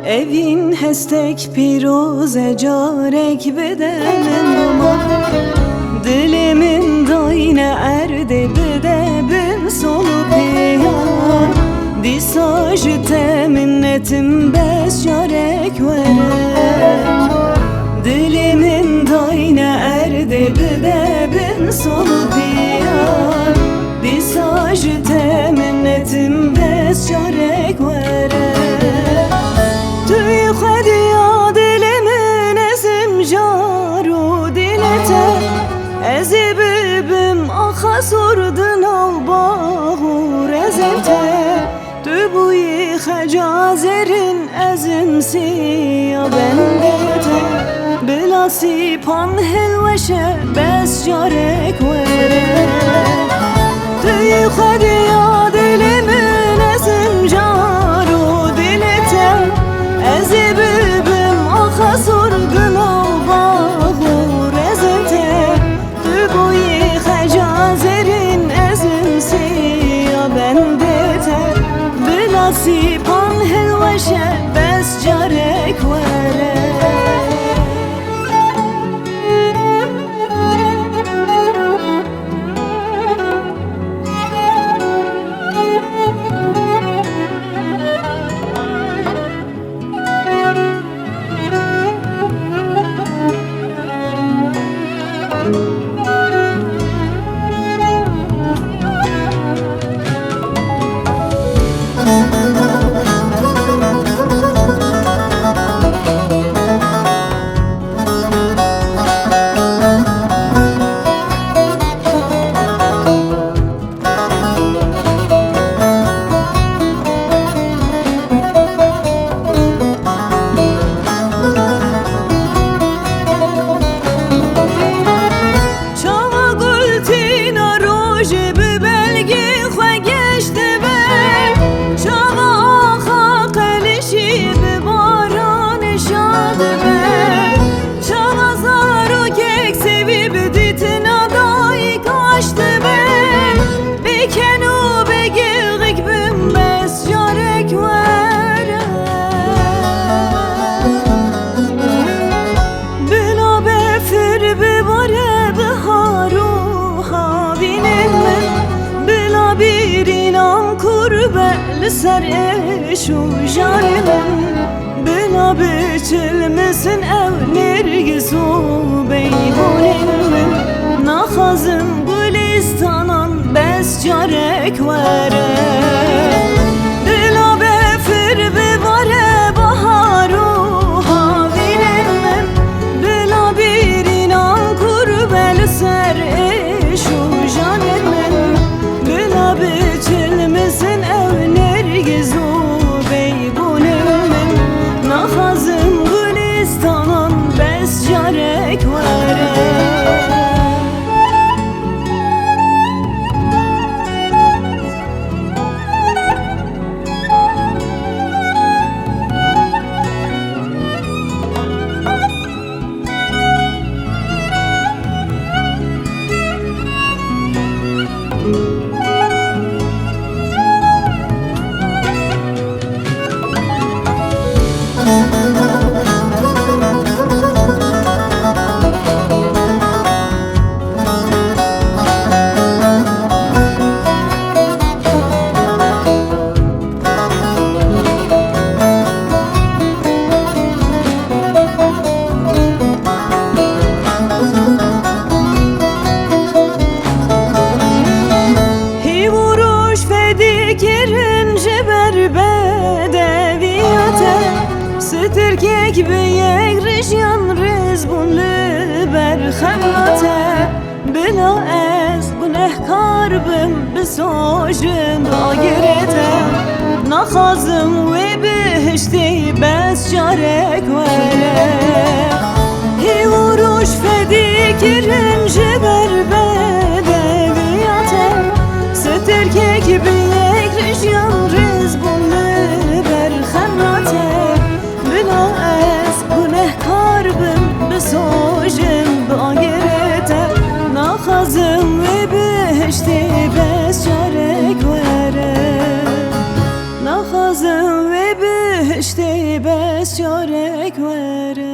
Evin hestek piroze carek bedemin ama dilimin dayne erde bedebin solu piyan disajı teminnetim bes carek vere dilimin dayne erde bedebin solu piyan disajı teminnetim bes carek vere خديا دل من اسم جارو دلته ازي ببم اخسردنا وباغور ازمته تبوي خجازرن ازمسي يا بندته بلا سيبان هلوشه بس جارك وره تي خديا دل من اسم جارو دلته ازي ببم اخسردنا وباغور ازمته تبوي خجازرن ازمسي يا بندته بلا سيبان هلوشه بس جارك وره سر ايش وجارم بلا بيçilmesin ev nergis beyhunin min naxazım gülistanan bes carek vere bela befir bevare baharu havinin min bela bir inan kurbel ser eş ujanir min bela bيçilmesin ev Gizu beybunim naxazım gülistanan bes carek vere ستركيك بيك رجيان رزبون لبرخمته بلا از گنهکار بم بسوجم آگرته نخازم و بهشتی بس جارك وره هی وروش فدیک رنج بر بدویته ستركيك بيك رجيان رزبون لبرخمته بلا از گنهکار بم بسوجم آگرته نخازم و بهشتی بس جارك وره نخازم و بهشتی بس بس چارک وره